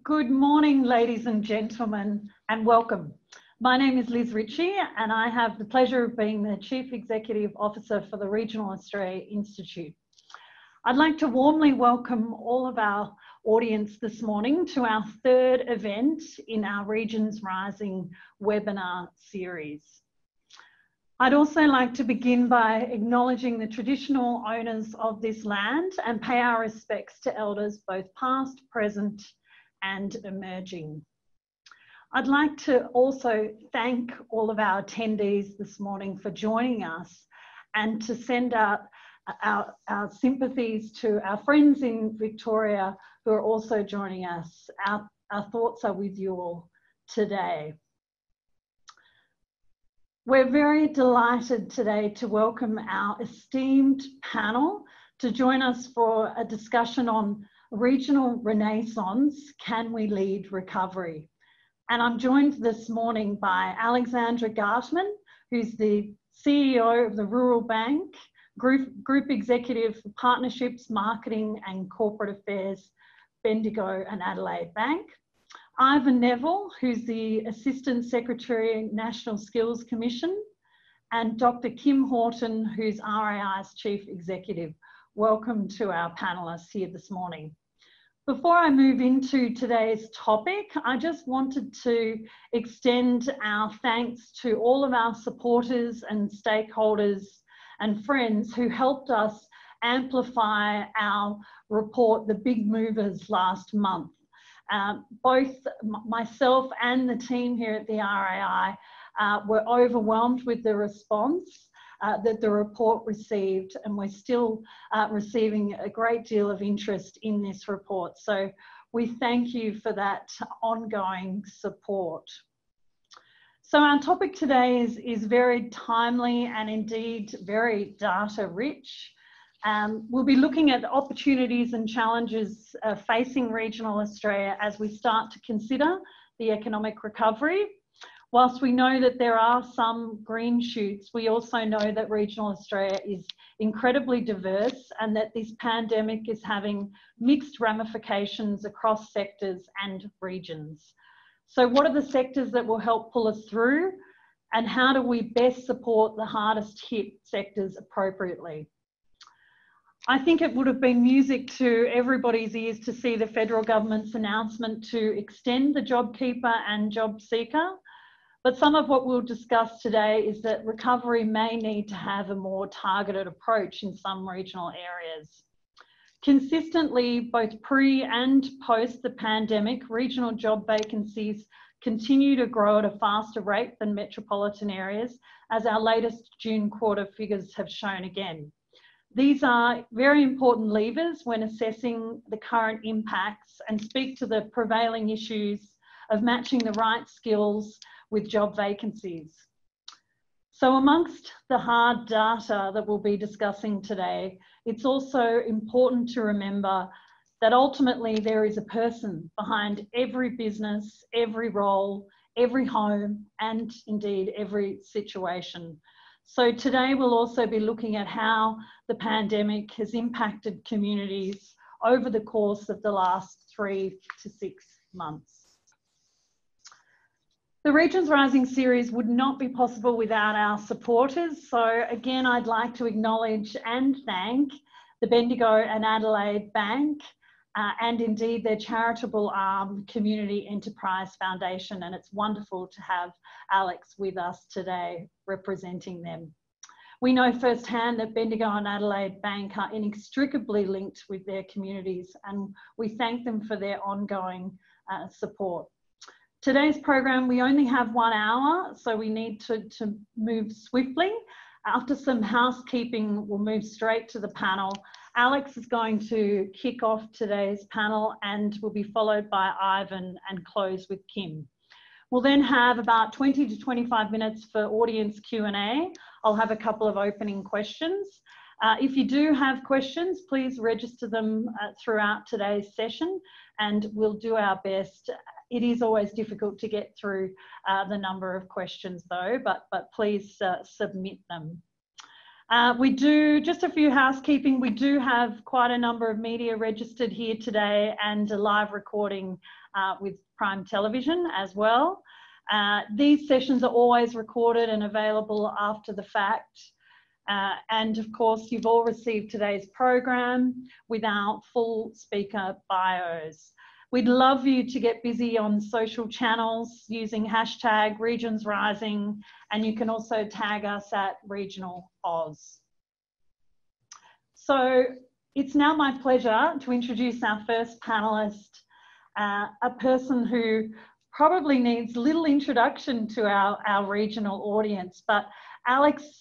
Good morning, ladies and gentlemen, and welcome. My name is Liz Ritchie, and I have the pleasure of being the Chief Executive Officer for the Regional Australia Institute. I'd like to warmly welcome all of our audience this morning to our third event in our Regions Rising webinar series. I'd also like to begin by acknowledging the traditional owners of this land and pay our respects to elders, both past, present, and emerging. I'd like to also thank all of our attendees this morning for joining us and to send out our sympathies to our friends in Victoria who are also joining us. Our thoughts are with you all today. We're very delighted today to welcome our esteemed panel to join us for a discussion on Regional Renaissance, Can We Lead Recovery? And I'm joined this morning by Alexandra Gartmann, who's the CEO of the Rural Bank, Group Executive for Partnerships, Marketing and Corporate Affairs, Bendigo and Adelaide Bank. Neville, who's the Assistant Secretary, National Skills Commission, and Dr. Kim Houghton, who's RAI's Chief Executive. Welcome to our panellists here this morning. Before I move into today's topic, I just wanted to extend our thanks to all of our supporters and stakeholders and friends who helped us amplify our report, The Big Movers, last month. Both myself and the team here at the RAI were overwhelmed with the response that the report received, and we're still receiving a great deal of interest in this report. So we thank you for that ongoing support. So our topic today is very timely and indeed very data rich. We'll be looking at opportunities and challenges facing regional Australia as we start to consider the economic recovery. Whilst we know that there are some green shoots, we also know that regional Australia is incredibly diverse and that this pandemic is having mixed ramifications across sectors and regions. So what are the sectors that will help pull us through, and how do we best support the hardest hit sectors appropriately? I think it would have been music to everybody's ears to see the federal government's announcement to extend the JobKeeper and JobSeeker. But some of what we'll discuss today is that recovery may need to have a more targeted approach in some regional areas. Consistently, both pre and post the pandemic, regional job vacancies continue to grow at a faster rate than metropolitan areas, as our latest June quarter figures have shown again. These are very important levers when assessing the current impacts and speak to the prevailing issues of matching the right skills with job vacancies. So amongst the hard data that we'll be discussing today, it's also important to remember that ultimately there is a person behind every business, every role, every home, and indeed every situation. So today we'll also be looking at how the pandemic has impacted communities over the course of the last 3 to 6 months. The Regions Rising series would not be possible without our supporters. So again, I'd like to acknowledge and thank the Bendigo and Adelaide Bank and indeed their charitable arm, Community Enterprise Foundation. And it's wonderful to have Alex with us today representing them. We know firsthand that Bendigo and Adelaide Bank are inextricably linked with their communities, and we thank them for their ongoing support. Today's program, we only have 1 hour, so we need to move swiftly. After some housekeeping, we'll move straight to the panel. Alex is going to kick off today's panel and will be followed by Ivan and close with Kim. We'll then have about 20 to 25 minutes for audience Q&A. I'll have a couple of opening questions. If you do have questions, please register them throughout today's session and we'll do our best. It is always difficult to get through the number of questions though, but please submit them. We do, just a few housekeeping, we do have quite a number of media registered here today and a live recording with Prime Television as well. These sessions are always recorded and available after the fact. And of course, you've all received today's program with our full speaker bios. We'd love you to get busy on social channels using hashtag Regions Rising, and you can also tag us at Regional Oz. So it's now my pleasure to introduce our first panelist, a person who probably needs little introduction to our regional audience, but Alex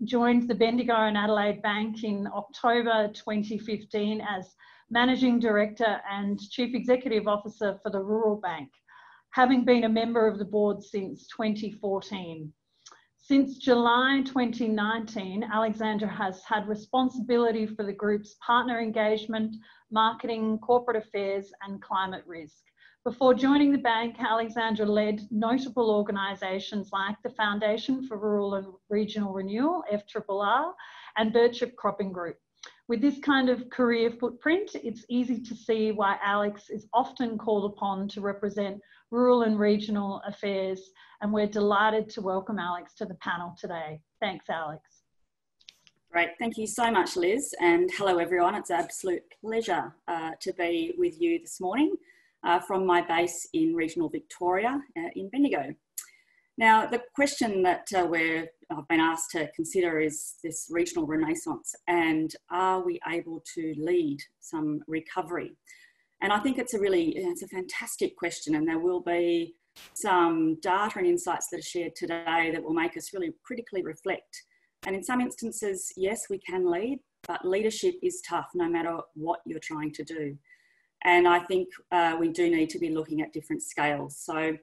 joined the Bendigo and Adelaide Bank in October 2015 as Managing Director and Chief Executive Officer for the Rural Bank, having been a member of the board since 2014. Since July 2019, Alexandra has had responsibility for the group's partner engagement, marketing, corporate affairs, and climate risk. Before joining the bank, Alexandra led notable organisations like the Foundation for Rural and Regional Renewal, FRRR, and Birchip Cropping Group. With this kind of career footprint, it's easy to see why Alex is often called upon to represent rural and regional affairs, and we're delighted to welcome Alex to the panel today. Thanks, Alex. Great, thank you so much, Liz, and hello everyone. It's an absolute pleasure to be with you this morning from my base in regional Victoria in Bendigo. Now, the question that I've been asked to consider is this regional renaissance, and are we able to lead some recovery? And I think it's a fantastic question, and there will be some data and insights that are shared today that will make us really critically reflect. And in some instances, yes, we can lead, but leadership is tough no matter what you're trying to do. And I think we do need to be looking at different scales. So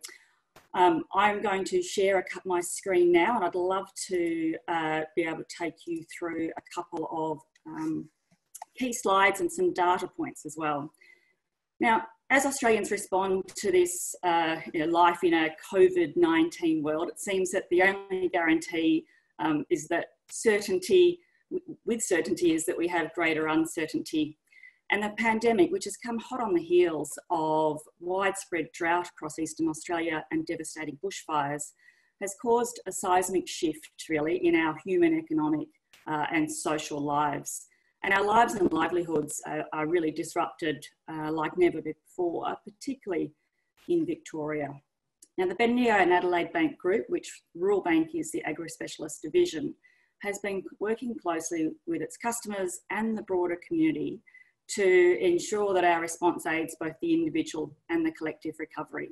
I'm going to share my screen now, and I'd love to be able to take you through a couple of key slides and some data points as well. Now, as Australians respond to this life in a COVID-19 world, it seems that the only guarantee is that with certainty is that we have greater uncertainty. And the pandemic, which has come hot on the heels of widespread drought across Eastern Australia and devastating bushfires, has caused a seismic shift, really, in our human, economic and social lives. And our lives and livelihoods are really disrupted like never before, particularly in Victoria. Now, the Bendigo and Adelaide Bank Group, which Rural Bank is the agri-specialist division, has been working closely with its customers and the broader community to ensure that our response aids both the individual and the collective recovery.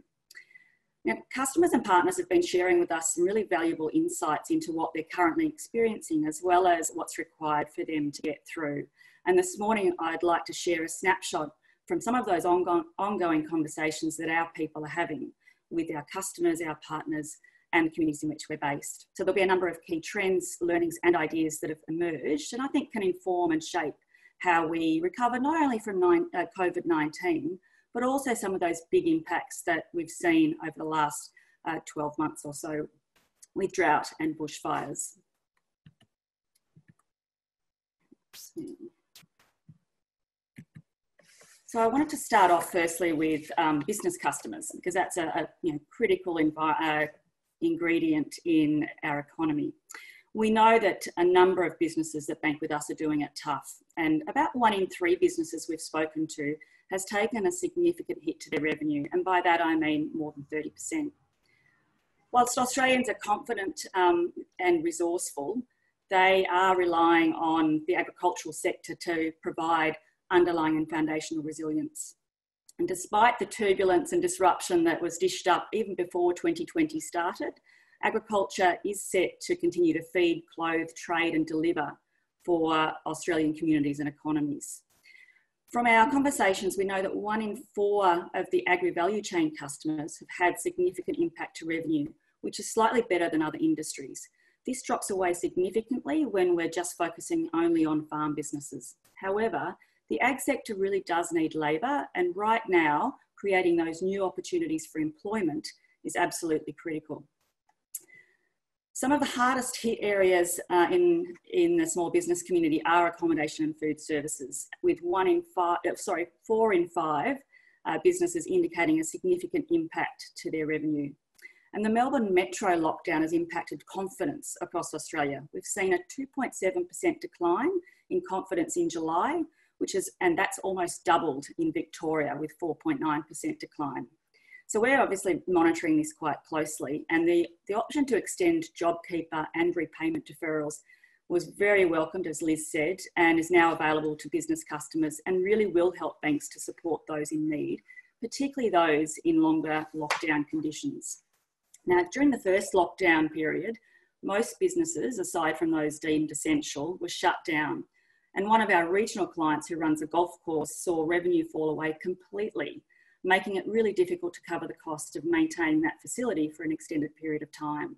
Now, customers and partners have been sharing with us some really valuable insights into what they're currently experiencing, as well as what's required for them to get through. And this morning, I'd like to share a snapshot from some of those ongoing conversations that our people are having with our customers, our partners, and the communities in which we're based. So there'll be a number of key trends, learnings, and ideas that have emerged, and I think can inform and shape how we recover not only from COVID-19, but also some of those big impacts that we've seen over the last 12 months or so with drought and bushfires. So I wanted to start off firstly with business customers, because that's a critical ingredient in our economy. We know that a number of businesses that bank with us are doing it tough, and about 1 in 3 businesses we've spoken to has taken a significant hit to their revenue, and by that I mean more than 30%. Whilst Australians are confident and resourceful, they are relying on the agricultural sector to provide underlying and foundational resilience. And despite the turbulence and disruption that was dished up even before 2020 started, agriculture is set to continue to feed, clothe, trade and deliver for Australian communities and economies. From our conversations, we know that 1 in 4 of the agri-value chain customers have had significant impact to revenue, which is slightly better than other industries. This drops away significantly when we're just focusing only on farm businesses. However, the ag sector really does need labour, and right now, creating those new opportunities for employment is absolutely critical. Some of the hardest hit areas in the small business community are accommodation and food services, with 4 in 5 businesses indicating a significant impact to their revenue. And the Melbourne metro lockdown has impacted confidence across Australia. We've seen a 2.7% decline in confidence in July, and that's almost doubled in Victoria with 4.9% decline. So we're obviously monitoring this quite closely, and the option to extend JobKeeper and repayment deferrals was very welcomed, as Liz said, and is now available to business customers and really will help banks to support those in need, particularly those in longer lockdown conditions. Now, during the first lockdown period, most businesses, aside from those deemed essential, were shut down. And one of our regional clients who runs a golf course saw revenue fall away completely, making it really difficult to cover the cost of maintaining that facility for an extended period of time.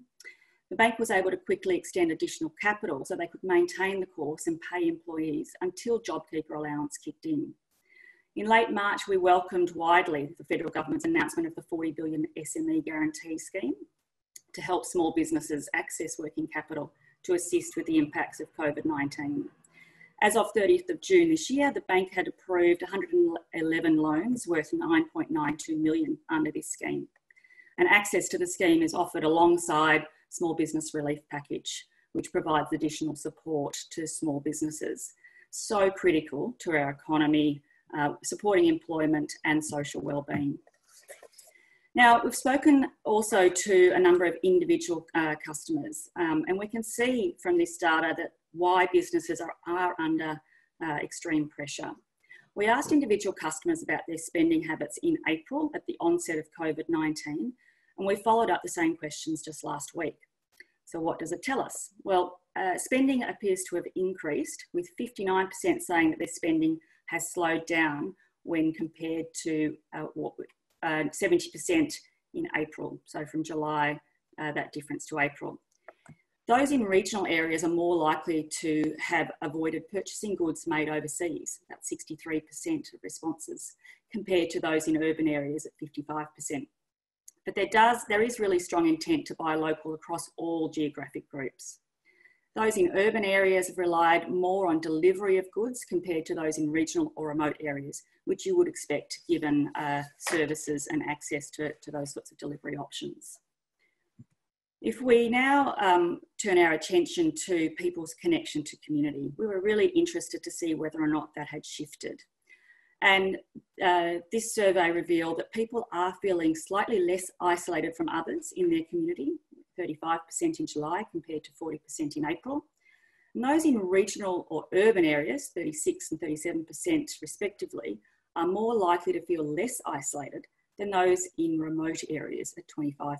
The bank was able to quickly extend additional capital so they could maintain the course and pay employees until JobKeeper allowance kicked in. In late March, we welcomed widely the federal government's announcement of the $40 billion SME guarantee scheme to help small businesses access working capital to assist with the impacts of COVID-19. As of 30th of June this year, the bank had approved 111 loans worth $9.92 million under this scheme. And access to the scheme is offered alongside Small Business Relief Package, which provides additional support to small businesses. So critical to our economy, supporting employment and social wellbeing. Now, we've spoken also to a number of individual customers, and we can see from this data that why businesses are under extreme pressure. We asked individual customers about their spending habits in April at the onset of COVID-19, and we followed up the same questions just last week. So what does it tell us? Well, spending appears to have increased, with 59% saying that their spending has slowed down when compared to 70% in April. So from July, that difference to April. Those in regional areas are more likely to have avoided purchasing goods made overseas, that's 63% of responses, compared to those in urban areas at 55%. But there is really strong intent to buy local across all geographic groups. Those in urban areas have relied more on delivery of goods compared to those in regional or remote areas, which you would expect given services and access to those sorts of delivery options. If we now turn our attention to people's connection to community, we were really interested to see whether or not that had shifted. And this survey revealed that people are feeling slightly less isolated from others in their community, 35% in July compared to 40% in April. And those in regional or urban areas, 36 and 37% respectively, are more likely to feel less isolated than those in remote areas at 25%.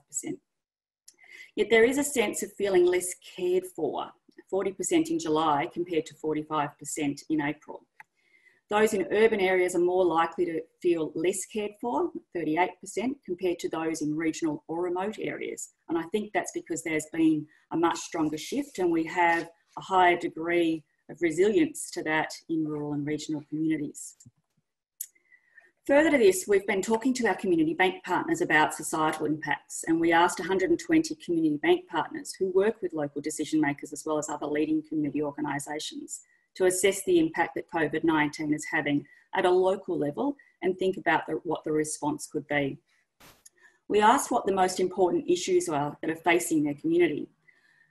Yet there is a sense of feeling less cared for, 40% in July compared to 45% in April. Those in urban areas are more likely to feel less cared for, 38%, compared to those in regional or remote areas. And I think that's because there's been a much stronger shift and we have a higher degree of resilience to that in rural and regional communities. Further to this, we've been talking to our community bank partners about societal impacts, and we asked 120 community bank partners who work with local decision makers as well as other leading community organisations to assess the impact that COVID-19 is having at a local level and think about what the response could be. We asked what the most important issues are that are facing their community.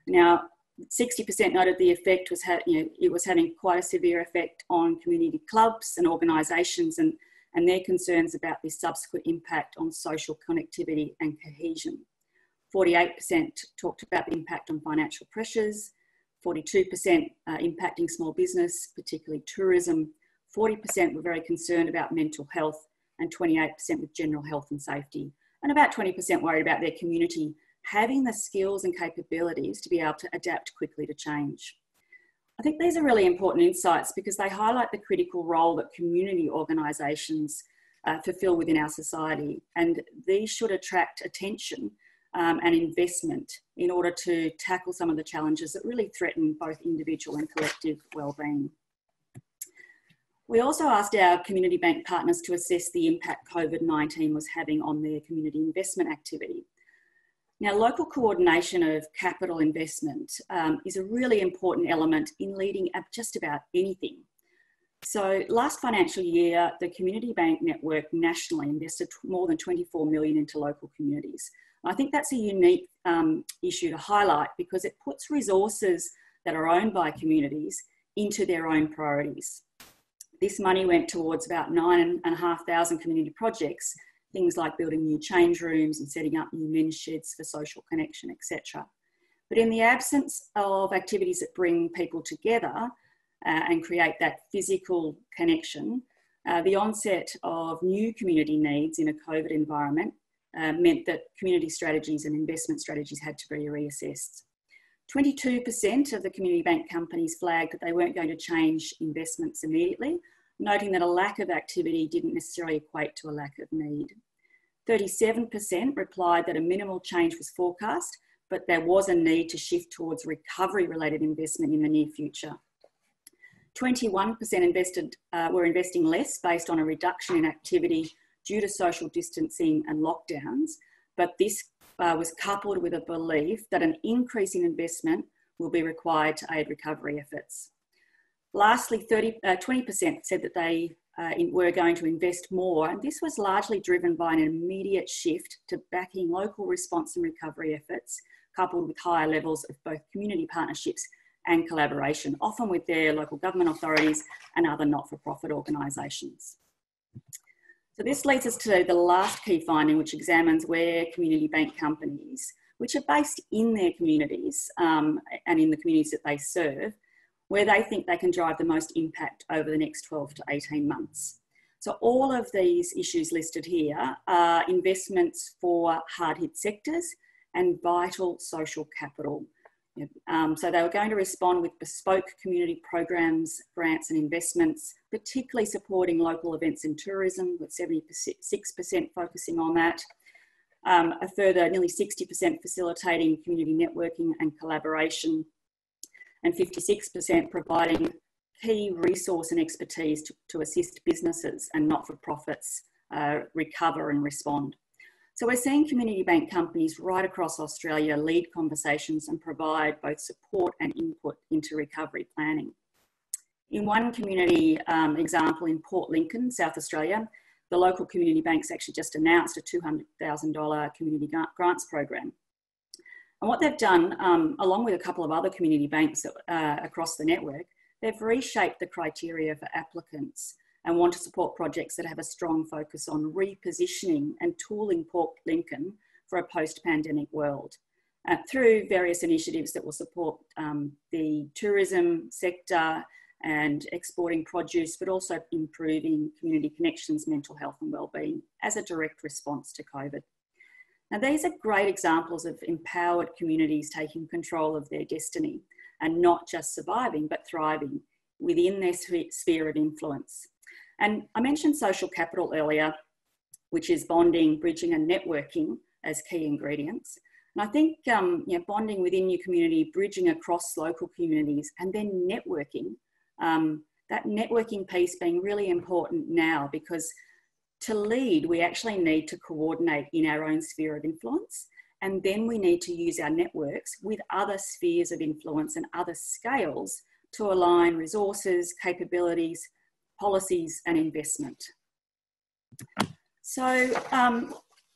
Now, 60% noted the effect was, it was having quite a severe effect on community clubs and organisations and their concerns about this subsequent impact on social connectivity and cohesion. 48% talked about the impact on financial pressures, 42% impacting small business, particularly tourism, 40% were very concerned about mental health, and 28% with general health and safety, and about 20% worried about their community having the skills and capabilities to be able to adapt quickly to change. I think these are really important insights because they highlight the critical role that community organisations fulfil within our society, and these should attract attention and investment in order to tackle some of the challenges that really threaten both individual and collective wellbeing. We also asked our community bank partners to assess the impact COVID-19 was having on their community investment activity. Now, local coordination of capital investment is a really important element in leading up just about anything. So last financial year, the Community Bank network nationally invested more than 24 million into local communities. I think that's a unique issue to highlight because it puts resources that are owned by communities into their own priorities. This money went towards about 9,500 community projects, things like building new change rooms and setting up new men's sheds for social connection, etc. But in the absence of activities that bring people together and create that physical connection, the onset of new community needs in a COVID environment meant that community strategies and investment strategies had to be reassessed. 22% of the Community Bank companies flagged that they weren't going to change investments immediately, noting that a lack of activity didn't necessarily equate to a lack of need. 37% replied that a minimal change was forecast, but there was a need to shift towards recovery-related investment in the near future. 21% were investing less based on a reduction in activity due to social distancing and lockdowns, but this was coupled with a belief that an increase in investment will be required to aid recovery efforts. Lastly, 20% said that they were going to invest more, and this was largely driven by an immediate shift to backing local response and recovery efforts, coupled with higher levels of both community partnerships and collaboration, often with their local government authorities and other not-for-profit organisations. So this leads us to the last key finding, which examines where community bank companies, which are based in their communities and in the communities that they serve, where they think they can drive the most impact over the next 12 to 18 months. So all of these issues listed here are investments for hard-hit sectors and vital social capital. So they were going to respond with bespoke community programs, grants and investments, particularly supporting local events and tourism, with 76% focusing on that. A further nearly 60% facilitating community networking and collaboration, and 56% providing key resource and expertise to assist businesses and not-for-profits recover and respond. So we're seeing community bank companies right across Australia lead conversations and provide both support and input into recovery planning. In one community example in Port Lincoln, South Australia, the local community banks actually just announced a $200,000 community grants program. And what they've done, along with a couple of other community banks across the network, they've reshaped the criteria for applicants and want to support projects that have a strong focus on repositioning and tooling Port Lincoln for a post-pandemic world through various initiatives that will support the tourism sector and exporting produce, but also improving community connections, mental health and wellbeing as a direct response to COVID. Now, these are great examples of empowered communities taking control of their destiny and not just surviving, but thriving within their sphere of influence. And I mentioned social capital earlier, which is bonding, bridging and networking as key ingredients. And I think bonding within your community, bridging across local communities and then networking, that networking piece being really important now, because to lead, we actually need to coordinate in our own sphere of influence. And then we need to use our networks with other spheres of influence and other scales to align resources, capabilities, policies and investment. So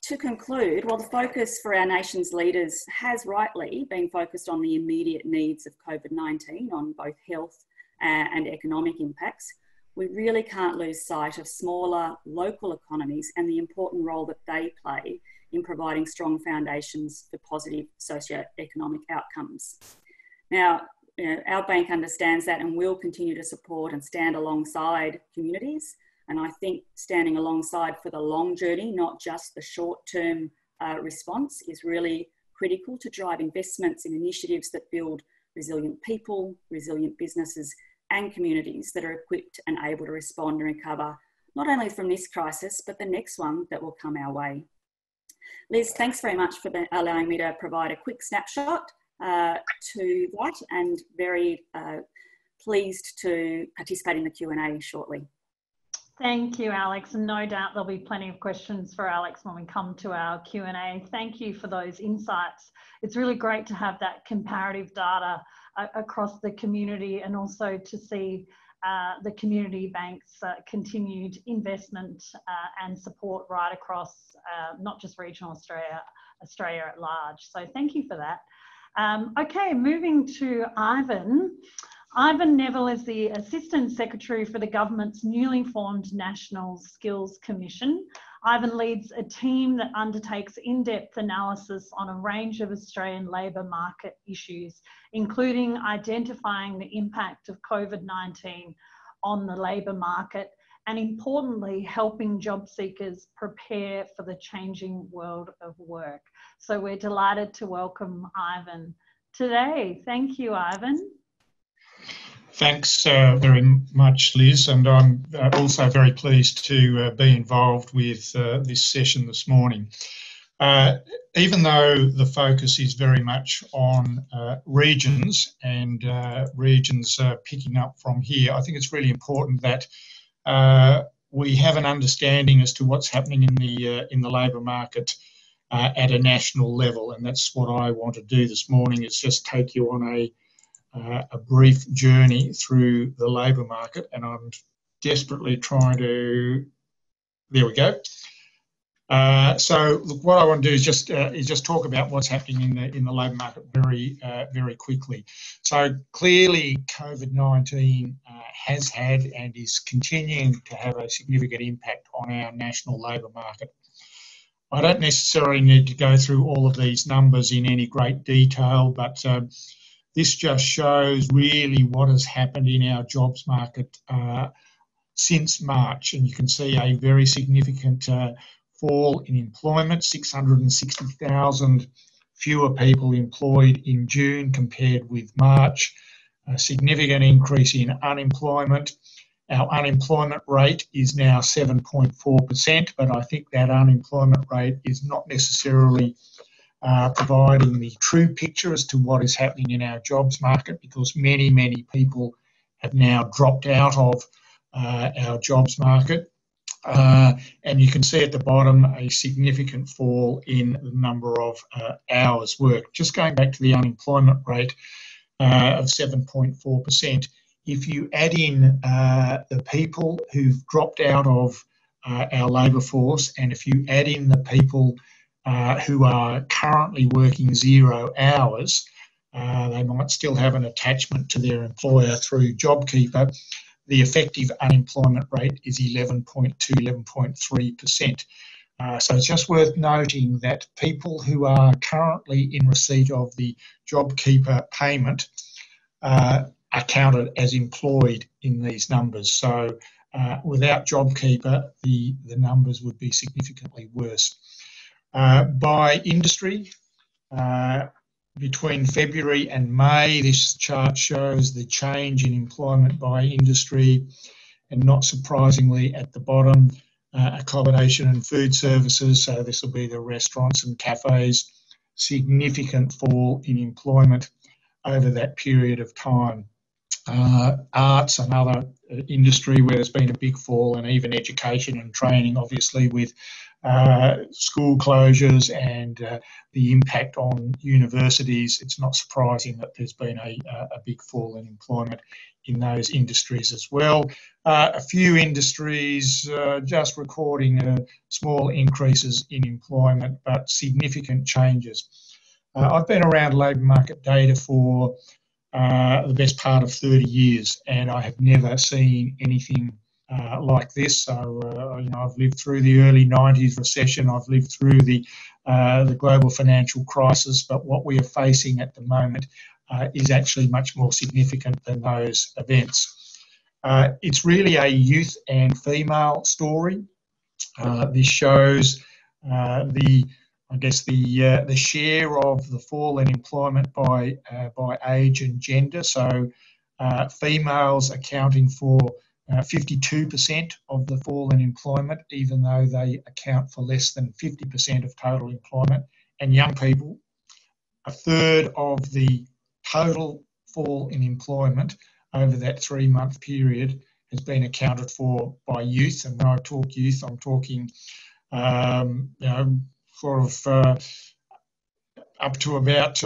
to conclude, while the focus for our nation's leaders has rightly been focused on the immediate needs of COVID-19 on both health and economic impacts, we really can't lose sight of smaller local economies and the important role that they play in providing strong foundations for positive socio-economic outcomes. Now, our bank understands that and will continue to support and stand alongside communities. And I think standing alongside for the long journey, not just the short-term response, is really critical to drive investments in initiatives that build resilient people, resilient businesses and communities that are equipped and able to respond and recover, not only from this crisis, but the next one that will come our way. Liz, thanks very much for allowing me to provide a quick snapshot to that, and very pleased to participate in the Q&A shortly. Thank you, Alex, and no doubt there'll be plenty of questions for Alex when we come to our Q&A. Thank you for those insights. It's really great to have that comparative data across the community, and also to see the community banks' continued investment and support right across not just regional Australia at large. So thank you for that. Okay, moving to Ivan. Ivan Neville is the Assistant Secretary for the government's newly formed National Skills Commission. Ivan leads a team that undertakes in-depth analysis on a range of Australian labour market issues, including identifying the impact of COVID-19 on the labour market, and importantly, helping job seekers prepare for the changing world of work. So we're delighted to welcome Ivan today. Thank you, Ivan. Thanks very much, Liz, and I'm also very pleased to be involved with this session this morning. Even though the focus is very much on regions and regions picking up from here, I think it's really important that we have an understanding as to what's happening in the labour market at a national level, and that's what I want to do this morning, is just take you on a brief journey through the labour market, and I'm desperately trying to. There we go. So look, what I want to do is just talk about what's happening in the labour market very quickly. So clearly, COVID-19 has had and is continuing to have a significant impact on our national labour market. I don't necessarily need to go through all of these numbers in any great detail, but this just shows really what has happened in our jobs market since March. And you can see a very significant fall in employment, 660,000 fewer people employed in June compared with March, a significant increase in unemployment. Our unemployment rate is now 7.4%, but I think that unemployment rate is not necessarily providing the true picture as to what is happening in our jobs market, because many people have now dropped out of our jobs market. And you can see at the bottom a significant fall in the number of hours worked. Just going back to the unemployment rate of 7.4%, if you add in the people who've dropped out of our labour force, and if you add in the people who are currently working 0 hours, they might still have an attachment to their employer through JobKeeper, the effective unemployment rate is 11.2, 11.3%. So it's just worth noting that people who are currently in receipt of the JobKeeper payment are counted as employed in these numbers. So without JobKeeper, the numbers would be significantly worse. By industry, between February and May, this chart shows the change in employment by industry, and not surprisingly at the bottom, accommodation and food services, so this will be the restaurants and cafes, significant fall in employment over that period of time. Arts, another industry where there's been a big fall, and even education and training, obviously with school closures and the impact on universities, it's not surprising that there's been a big fall in employment in those industries as well. A few industries just recording small increases in employment, but significant changes. I've been around labour market data for the best part of 30 years, and I have never seen anything like this. So, I've lived through the early 90s recession, I've lived through the global financial crisis, but what we are facing at the moment is actually much more significant than those events. It's really a youth and female story. This shows the share of the fall in employment by age and gender. So females accounting for 52% of the fall in employment, even though they account for less than 50% of total employment. And young people, a third of the total fall in employment over that 3-month period has been accounted for by youth. And when I talk youth, I'm talking, up to about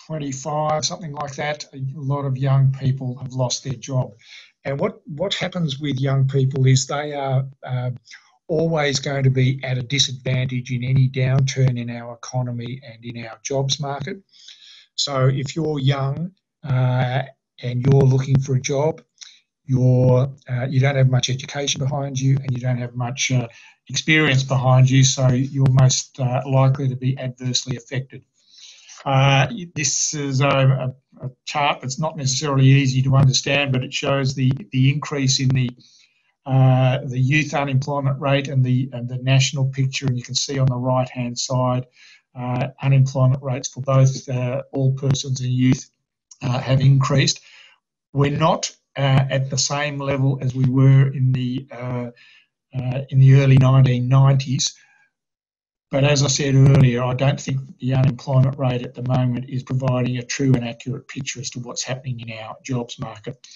25, something like that. A lot of young people have lost their job. And what happens with young people is they are always going to be at a disadvantage in any downturn in our economy and in our jobs market. So if you're young and you're looking for a job, you don't have much education behind you and you don't have much experience behind you, so you're most likely to be adversely affected. This is a chart that's not necessarily easy to understand, but it shows the increase in the youth unemployment rate and the national picture, and you can see on the right-hand side unemployment rates for both all persons and youth have increased. We're not at the same level as we were in the early 1990s. But as I said earlier, I don't think the unemployment rate at the moment is providing a true and accurate picture as to what's happening in our jobs market.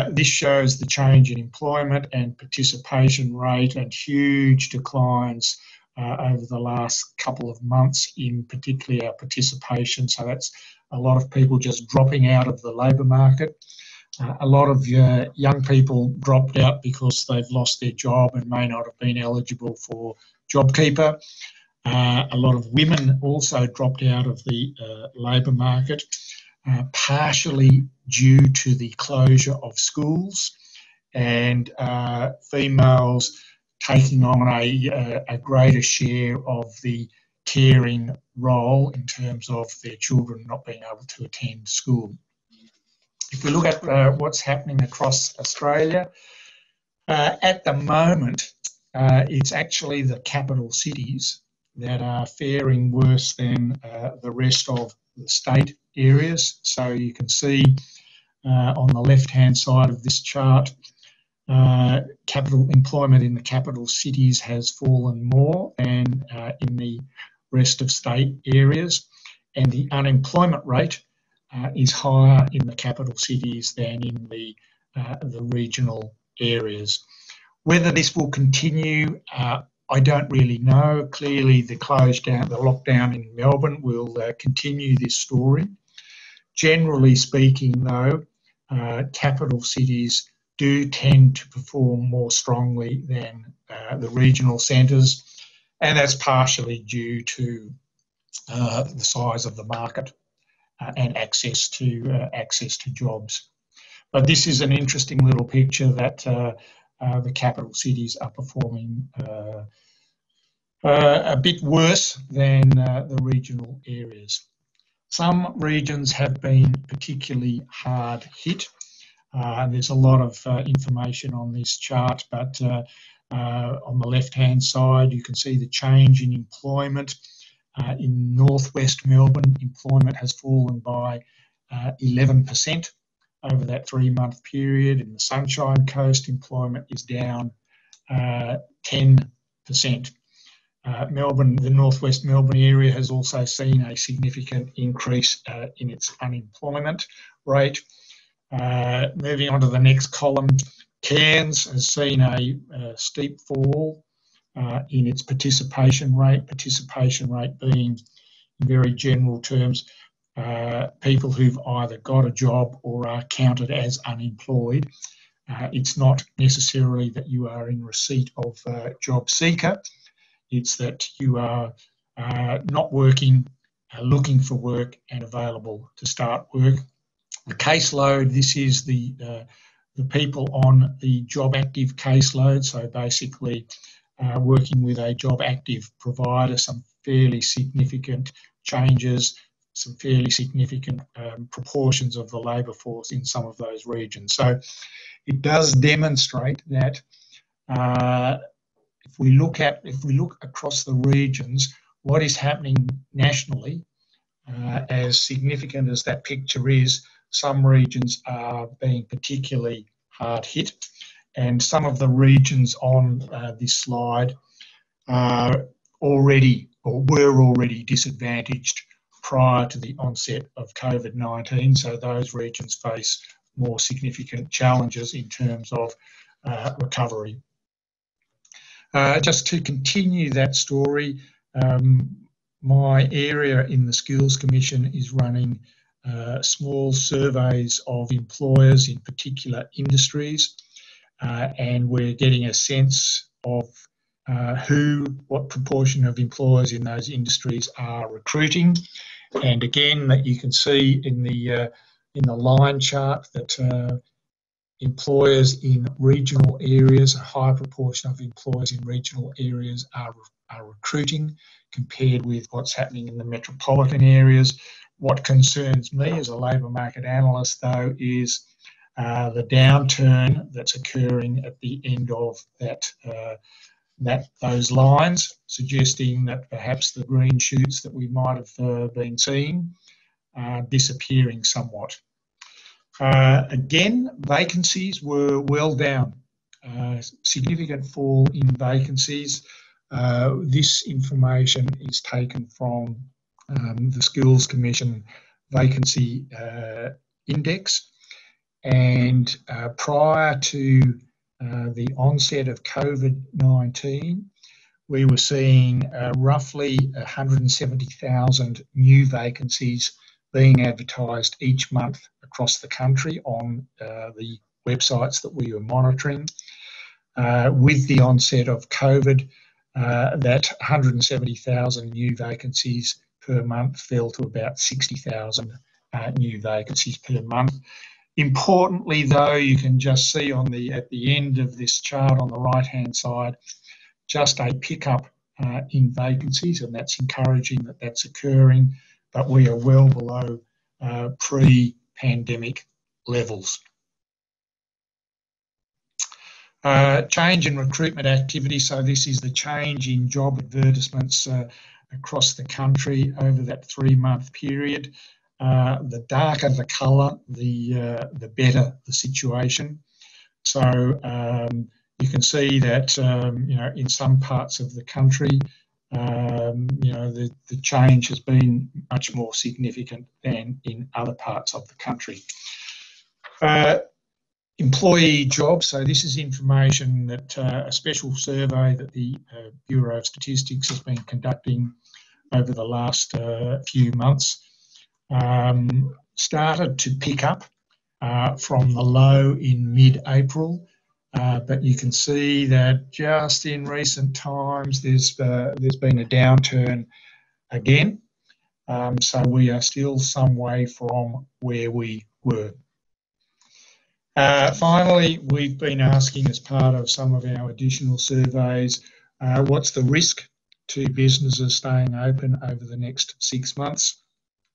This shows the change in employment and participation rate and huge declines over the last couple of months, in particularly our participation. So that's a lot of people just dropping out of the labour market. A lot of young people dropped out because they've lost their job and may not have been eligible for JobKeeper. A lot of women also dropped out of the labour market, partially due to the closure of schools and females taking on a greater share of the caring role in terms of their children not being able to attend school. If we look at what's happening across Australia, at the moment, it's actually the capital cities that are faring worse than the rest of the state areas. So you can see on the left-hand side of this chart, capital employment in the capital cities has fallen more than in the rest of state areas, and the unemployment rate is higher in the capital cities than in the regional areas. Whether this will continue, I don't really know. Clearly, the lockdown in Melbourne will continue this story. Generally speaking, though, capital cities do tend to perform more strongly than the regional centres, and that's partially due to the size of the market and access to jobs. But this is an interesting little picture that the capital cities are performing a bit worse than the regional areas. Some regions have been particularly hard hit. There's a lot of information on this chart, but on the left-hand side, you can see the change in employment. In northwest Melbourne, employment has fallen by 11% over that 3-month period. In the Sunshine Coast, employment is down 10%. Melbourne, the northwest Melbourne area has also seen a significant increase in its unemployment rate. Moving on to the next column, Cairns has seen a steep fall in its participation rate being, in very general terms, people who've either got a job or are counted as unemployed. It's not necessarily that you are in receipt of JobSeeker. It's that you are not working, looking for work and available to start work. The caseload, this is the people on the job active caseload, so basically working with a job active provider, some fairly significant changes, some fairly significant proportions of the labour force in some of those regions. So it does demonstrate that if we look across the regions, what is happening nationally, as significant as that picture is, some regions are being particularly hard hit, and some of the regions on this slide are already or were already disadvantaged prior to the onset of COVID-19. So those regions face more significant challenges in terms of recovery. Just to continue that story, my area in the Skills Commission is running small surveys of employers in particular industries, and we're getting a sense of what proportion of employers in those industries are recruiting. And again, that you can see in the line chart that employers in regional areas, a high proportion of employers in regional areas are recruiting compared with what's happening in the metropolitan areas. What concerns me as a labour market analyst, though, is the downturn that's occurring at the end of those lines, suggesting that perhaps the green shoots that we might have been seeing are disappearing somewhat. Again, vacancies were well down. Significant fall in vacancies. This information is taken from the Skills Commission Vacancy Index, and prior to the onset of COVID-19, we were seeing roughly 170,000 new vacancies being advertised each month across the country on the websites that we were monitoring. With the onset of COVID, that 170,000 new vacancies per month fell to about 60,000 new vacancies per month. Importantly, though, you can just see at the end of this chart on the right-hand side, just a pickup in vacancies, and that's encouraging that that's occurring, but we are well below pre-pandemic levels. Change in recruitment activity. So this is the change in job advertisements across the country over that 3-month period. The darker the colour, the better the situation. So you can see that in some parts of the country, the change has been much more significant than in other parts of the country. Employee jobs. So this is information that a special survey that the Bureau of Statistics has been conducting over the last few months. Started to pick up from the low in mid-April, but you can see that just in recent times there's been a downturn again. So we are still some way from where we were. Finally, we've been asking as part of some of our additional surveys, what's the risk to businesses staying open over the next 6 months?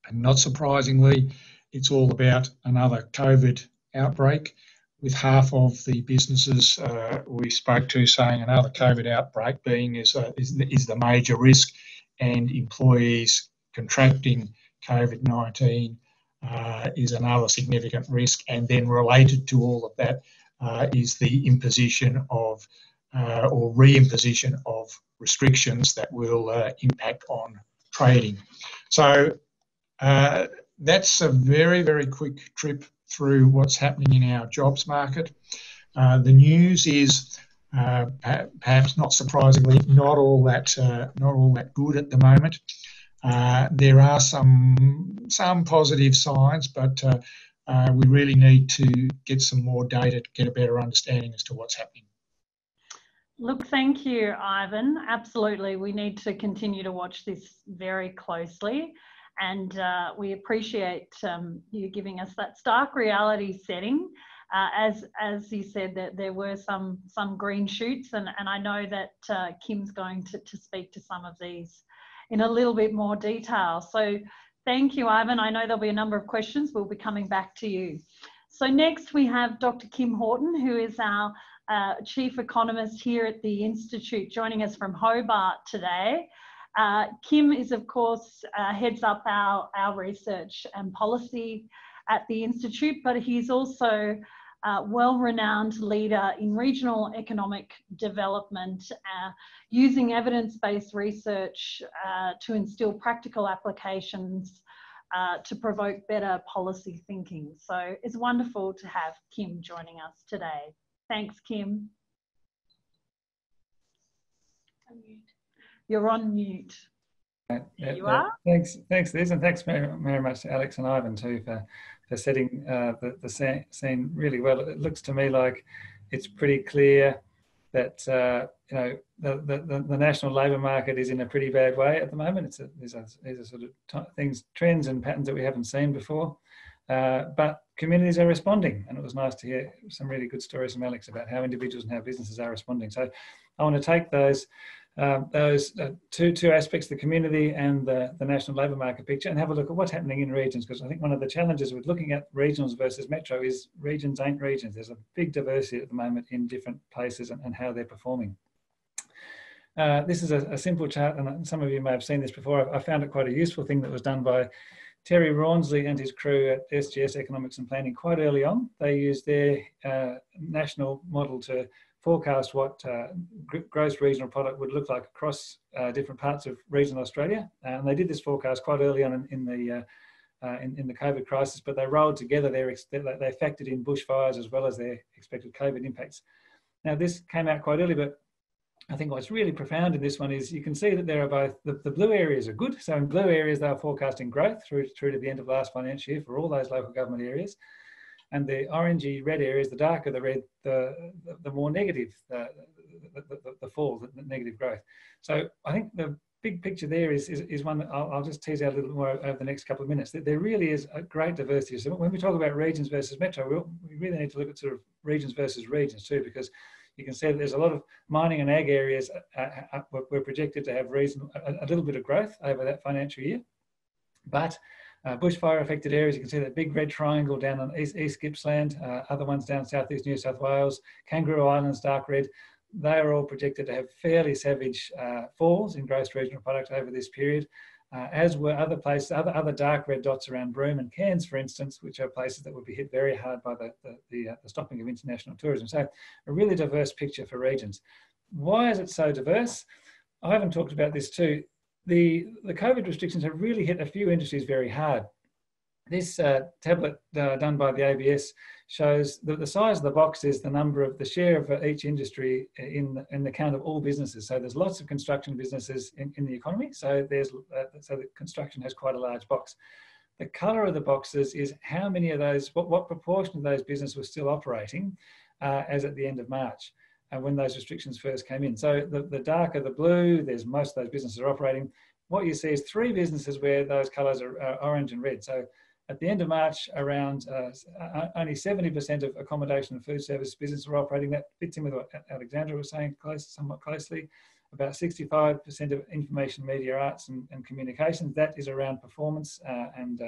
And not surprisingly, it's all about another COVID outbreak, with half of the businesses we spoke to saying another COVID outbreak being is the major risk, and employees contracting COVID-19 is another significant risk. And then related to all of that is the imposition of or reimposition of restrictions that will impact on trading. So that's a very, very quick trip through what's happening in our jobs market. The news is perhaps not surprisingly not all that good at the moment. There are some positive signs, but we really need to get some more data to get a better understanding as to what's happening. Look, thank you, Ivan. Absolutely, we need to continue to watch this very closely, and we appreciate you giving us that stark reality setting. As you said, that there were some green shoots, and I know that Kim's going to speak to some of these in a little bit more detail. So thank you, Ivan. I know there'll be a number of questions. We'll be coming back to you. So next we have Dr. Kim Houghton, who is our Chief Economist here at the Institute, joining us from Hobart today. Kim is, of course, heads up our research and policy at the Institute, but he's also a well-renowned leader in regional economic development, using evidence-based research to instill practical applications to provoke better policy thinking. So it's wonderful to have Kim joining us today. Thanks, Kim. You're on mute. There you are. Thanks, Liz, and thanks very much to Alex and Ivan too for setting the scene really well. It looks to me like it's pretty clear that you know, the national labour market is in a pretty bad way at the moment. These are sort of trends and patterns that we haven't seen before, but communities are responding, and it was nice to hear some really good stories from Alex about how individuals and how businesses are responding. So I want to take those two aspects, the community and the national labour market picture, and have a look at what's happening in regions, because I think one of the challenges with looking at regionals versus metro is regions ain't regions. There's a big diversity at the moment in different places and how they're performing. This is a simple chart, and some of you may have seen this before. I found it quite a useful thing that was done by Terry Rawnsley and his crew at SGS Economics and Planning quite early on. They used their national model to forecast what gross regional product would look like across different parts of regional Australia, and they did this forecast quite early on in the COVID crisis. But they rolled together they factored in bushfires as well as their expected COVID impacts. Now this came out quite early, but I think what's really profound in this one is you can see that there are both the blue areas are good. So in blue areas they are forecasting growth through to the end of last financial year for all those local government areas. And the orangey red areas, the darker the red, the more negative the fall, the negative growth. So I think the big picture there is one that I'll just tease out a little more over the next couple of minutes. There really is a great diversity. So when we talk about regions versus metro, we really need to look at sort of regions versus regions too, because you can see that there's a lot of mining and ag areas we're projected to have a little bit of growth over that financial year, but bushfire affected areas, you can see that big red triangle down on East Gippsland, other ones down southeast New South Wales, Kangaroo Islands, dark red, they are all projected to have fairly savage falls in gross regional product over this period, as were other places, other dark red dots around Broome and Cairns, for instance, which are places that would be hit very hard by the stopping of international tourism. So a really diverse picture for regions. Why is it so diverse? I haven't talked about this too. The COVID restrictions have really hit a few industries very hard. This tablet done by the ABS shows that the size of the box is the number of the share of each industry in the count of all businesses. So there's lots of construction businesses in the economy. So the construction has quite a large box. The colour of the boxes is how many of those, what proportion of those businesses were still operating as at the end of March. When those restrictions first came in. So the darker the blue, there's most of those businesses are operating. What you see is 3 businesses where those colours are orange and red. So at the end of March, around only 70% of accommodation and food service businesses were operating. That fits in with what Alexandra was saying somewhat closely. About 65% of information, media, arts and communications, that is around performance and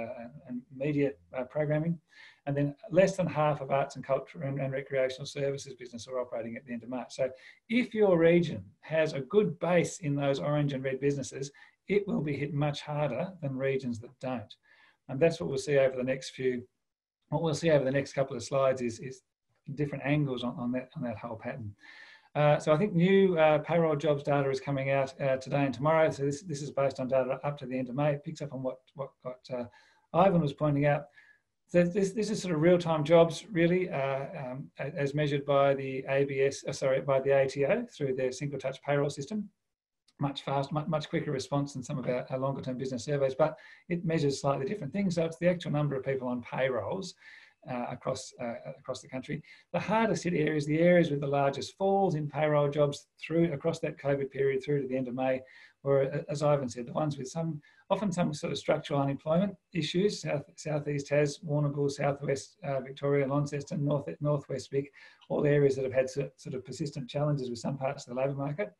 media programming. And then less than half of arts and culture and recreational services business are operating at the end of March. So if your region has a good base in those orange and red businesses, it will be hit much harder than regions that don't. And that's what we'll see over the next couple of slides is different angles on that whole pattern. So I think new payroll jobs data is coming out today and tomorrow. So this is based on data up to the end of May. It picks up on what Ivan was pointing out. So this is sort of real-time jobs, really, as measured by the by the ATO through their single-touch payroll system. Much faster, much quicker response than some of our longer-term business surveys, but it measures slightly different things. So it's the actual number of people on payrolls across the country. The hardest hit areas, the areas with the largest falls in payroll jobs across that COVID period through to the end of May, were, as Ivan said, the ones with often some sort of structural unemployment issues. Southeast Tas, Warrnambool, Southwest Victoria, Launceston, Northwest Vic, all areas that have had sort of persistent challenges with some parts of the labour market,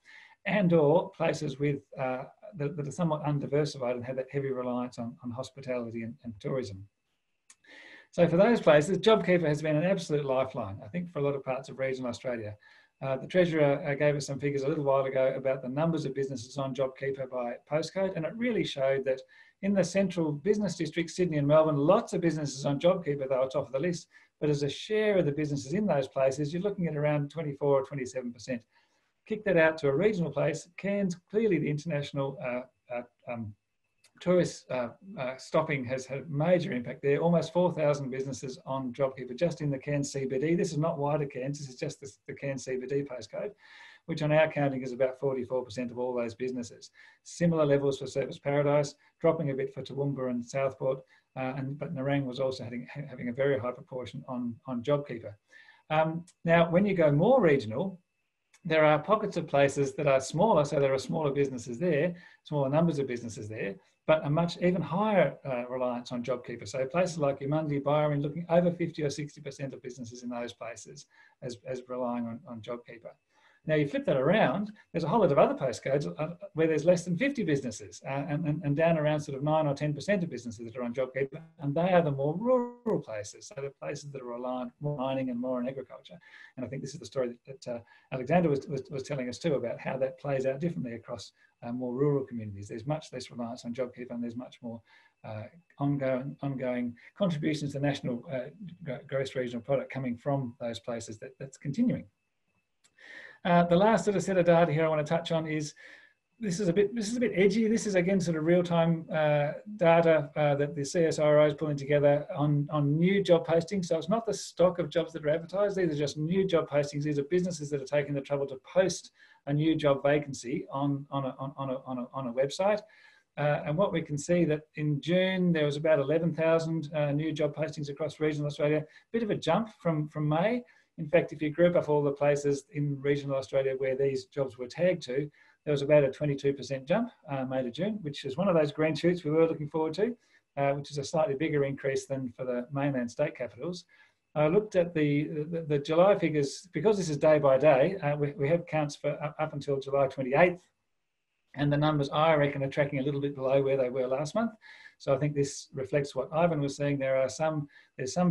and or places with that are somewhat undiversified and have that heavy reliance on hospitality and tourism. So for those places, JobKeeper has been an absolute lifeline, I think, for a lot of parts of regional Australia. The Treasurer gave us some figures a little while ago about the numbers of businesses on JobKeeper by postcode, and it really showed that in the central business districts, Sydney and Melbourne, lots of businesses on JobKeeper, they were top of the list, but as a share of the businesses in those places, you're looking at around 24 or 27%. Kick that out to a regional place, Cairns, clearly the international tourist stopping has had a major impact there. Almost 4,000 businesses on JobKeeper just in the Cairns CBD. This is not wider Cairns, this is just the Cairns CBD postcode, which on our counting is about 44% of all those businesses. Similar levels for Service Paradise, dropping a bit for Toowoomba and Southport, but Nerang was also having a very high proportion on JobKeeper. Now, when you go more regional, there are pockets of places that are smaller, so there are smaller businesses there, smaller numbers of businesses there, but a much even higher reliance on JobKeeper. So places like Yamundi, Byron, looking over 50 or 60% of businesses in those places as relying on JobKeeper. Now you flip that around, there's a whole lot of other postcodes where there's less than 50 businesses and down around sort of 9 or 10% of businesses that are on JobKeeper, and they are the more rural places, so the places that are reliant more on mining and more on agriculture. And I think this is the story that Alexandra was telling us too about how that plays out differently across more rural communities. There's much less reliance on JobKeeper and there's much more ongoing contributions to the national gross regional product coming from those places that's continuing. The last sort of set of data here I want to touch on is this is a bit edgy. This is again sort of real-time data that the CSIRO is pulling together on new job postings. So it's not the stock of jobs that are advertised. These are just new job postings. These are businesses that are taking the trouble to post a new job vacancy on a website. And what we can see that in June there was about 11,000 new job postings across regional Australia. Bit of a jump from May. In fact, if you group up all the places in regional Australia where these jobs were tagged to, there was about a 22% jump May to June, which is one of those green shoots we were looking forward to, which is a slightly bigger increase than for the mainland state capitals. I looked at the July figures, because this is day by day, we have counts for up until July 28th, and the numbers I reckon are tracking a little bit below where they were last month. So I think this reflects what Ivan was saying. There's some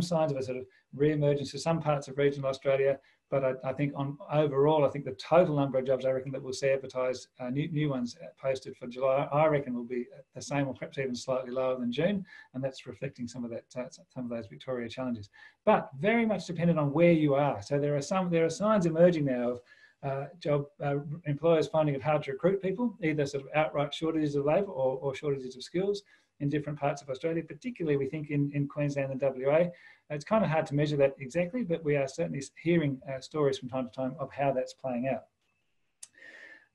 signs of a sort of re-emergence for some parts of regional Australia, but I think overall, I think the total number of jobs I reckon that we'll see advertised, new ones posted for July, I reckon will be the same or perhaps even slightly lower than June, and that's reflecting some of those Victoria challenges. But very much dependent on where you are. So there are signs emerging now of employers finding it hard to recruit people, either sort of outright shortages of labour or shortages of skills in different parts of Australia, particularly we think in Queensland and WA. It's kind of hard to measure that exactly, but we are certainly hearing stories from time to time of how that's playing out.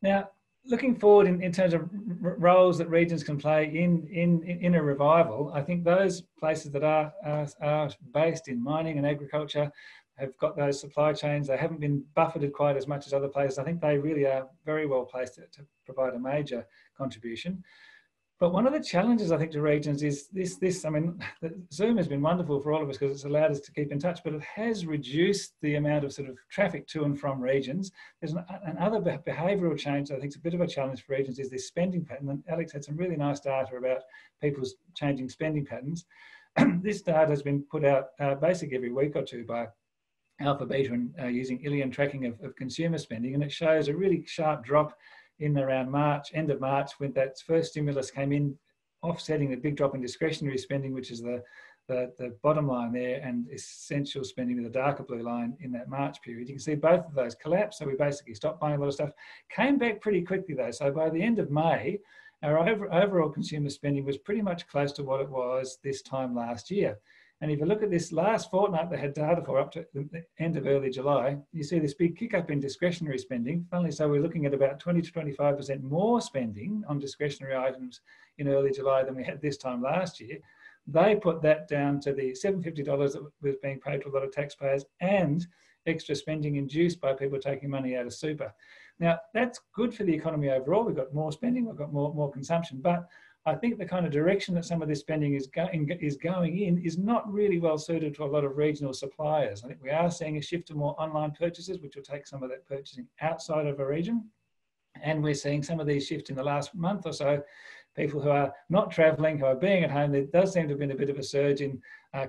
Now, looking forward in terms of roles that regions can play in a revival, I think those places that are based in mining and agriculture have got those supply chains. They haven't been buffeted quite as much as other places. I think they really are very well placed to provide a major contribution. But one of the challenges, I think, to regions is this. I mean, Zoom has been wonderful for all of us because it's allowed us to keep in touch, but it has reduced the amount of sort of traffic to and from regions. There's another behavioural change I think is a bit of a challenge for regions is this spending pattern. And Alex had some really nice data about people's changing spending patterns. This data has been put out basically every week or two by Alpha Beta and using Ilion tracking of consumer spending, and it shows a really sharp drop in around March, end of March, when that first stimulus came in, offsetting the big drop in discretionary spending, which is the bottom line there, and essential spending, the darker blue line in that March period. You can see both of those collapse, so we basically stopped buying a lot of stuff. Came back pretty quickly though, so by the end of May, our overall consumer spending was pretty much close to what it was this time last year. And if you look at this last fortnight they had data for up to the end of early July, you see this big kick up in discretionary spending. Funnily, so we're looking at about 20 to 25% more spending on discretionary items in early July than we had this time last year. They put that down to the $750 that was being paid to a lot of taxpayers and extra spending induced by people taking money out of super. Now, that's good for the economy overall. We've got more spending, we've got more consumption, but I think the kind of direction that some of this spending is going in is not really well suited to a lot of regional suppliers. I think we are seeing a shift to more online purchases, which will take some of that purchasing outside of a region. And we're seeing some of these shifts in the last month or so. People who are not travelling, who are being at home, there does seem to have been a bit of a surge in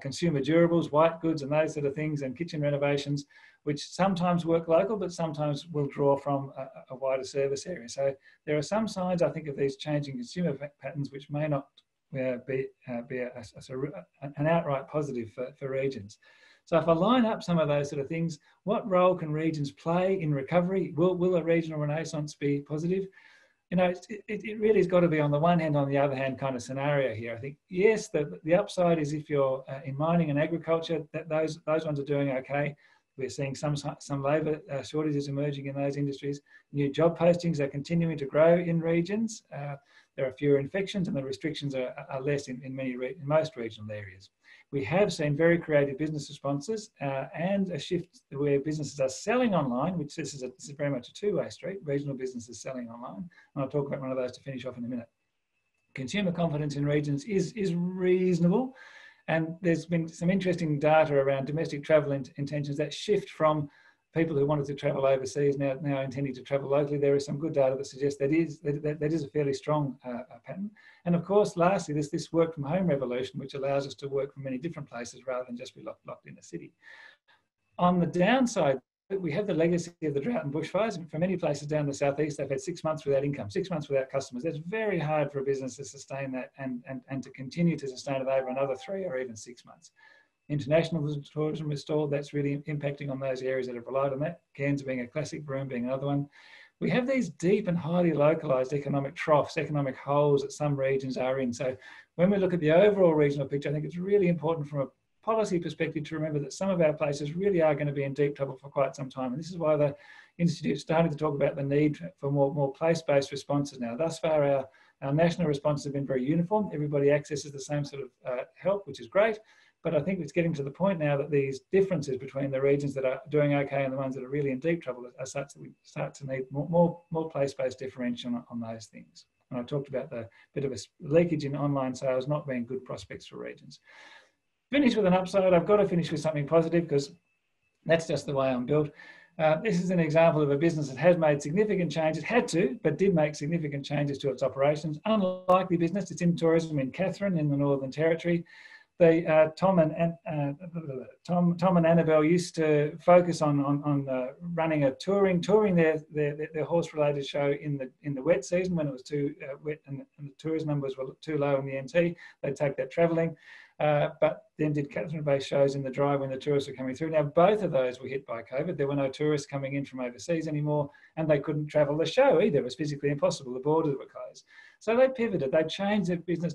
consumer durables, white goods and those sort of things, and kitchen renovations, which sometimes work local, but sometimes will draw from a wider service area. So there are some signs, I think, of these changing consumer patterns, which may not be an outright positive for regions. So if I line up some of those sort of things, what role can regions play in recovery? Will a regional renaissance be positive? you know, it really has got to be on the one hand, on the other hand kind of scenario here. I think, yes, the upside is if you're in mining and agriculture, that those ones are doing okay. We're seeing some labour shortages emerging in those industries. New job postings are continuing to grow in regions. There are fewer infections and the restrictions are less in most regional areas. We have seen very creative business responses and a shift where businesses are selling online, which this is very much a two-way street, regional businesses selling online. And I'll talk about one of those to finish off in a minute. Consumer confidence in regions is reasonable. And there's been some interesting data around domestic travel intentions that shift from people who wanted to travel overseas now intending to travel locally. There is some good data that suggests that is a fairly strong pattern. And of course, lastly, there's this work from home revolution, which allows us to work from many different places rather than just be locked in a city. On the downside, we have the legacy of the drought and bushfires. And for many places down the southeast, they've had 6 months without income, 6 months without customers. That's very hard for a business to sustain that and to continue to sustain it over another 3 or even 6 months. International tourism is stalled. That's really impacting on those areas that have relied on that. Cairns being a classic, Broome being another one. We have these deep and highly localised economic troughs, economic holes that some regions are in. So when we look at the overall regional picture, I think it's really important from a policy perspective to remember that some of our places really are going to be in deep trouble for quite some time. And this is why the Institute started to talk about the need for more place-based responses now. Thus far, our national responses have been very uniform. Everybody accesses the same sort of help, which is great. But I think it's getting to the point now that these differences between the regions that are doing okay and the ones that are really in deep trouble are such that we start to need more place-based differentiation on those things. And I talked about the bit of a leakage in online sales not being good prospects for regions. Finish with an upside. I've got to finish with something positive because that's just the way I'm built. This is an example of a business that has made significant changes, but did make significant changes to its operations. Unlikely business, it's in tourism in Katherine in the Northern Territory. Tom and Annabelle used to focus on running a touring their horse-related show in the wet season when it was too wet and the tourist numbers were too low in the NT. They'd take that travelling, but then did Katherine-based shows in the dry when the tourists were coming through. Now, both of those were hit by COVID. There were no tourists coming in from overseas anymore, and they couldn't travel the show either. It was physically impossible. The borders were closed. So they pivoted. They changed their business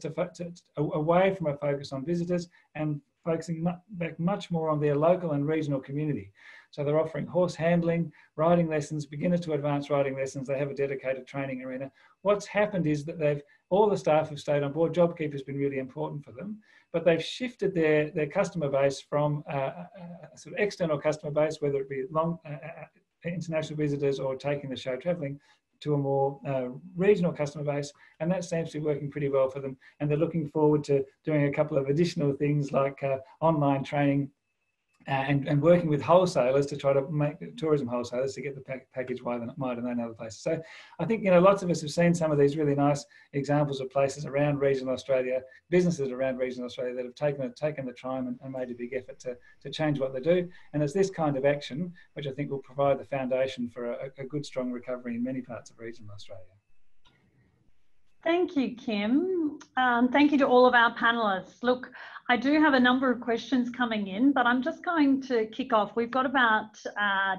away from a focus on visitors and focusing back much more on their local and regional community. So they're offering horse handling, riding lessons, beginner to advanced riding lessons. They have a dedicated training arena. What's happened is that all the staff have stayed on board. JobKeeper has been really important for them, but they've shifted their customer base from a sort of external customer base, whether it be international visitors or taking the show travelling, to a more regional customer base, and that seems to be working pretty well for them. And they're looking forward to doing a couple of additional things like online training and working with wholesalers to try to make tourism wholesalers to get the package wider than other places. So I think, you know, lots of us have seen some of these really nice examples of places around regional Australia, businesses around regional Australia that have taken the time and made a big effort to change what they do. And it's this kind of action which I think will provide the foundation for a good, strong recovery in many parts of regional Australia. Thank you, Kim. Thank you to all of our panelists. Look, I do have a number of questions coming in, but I'm just going to kick off. We've got about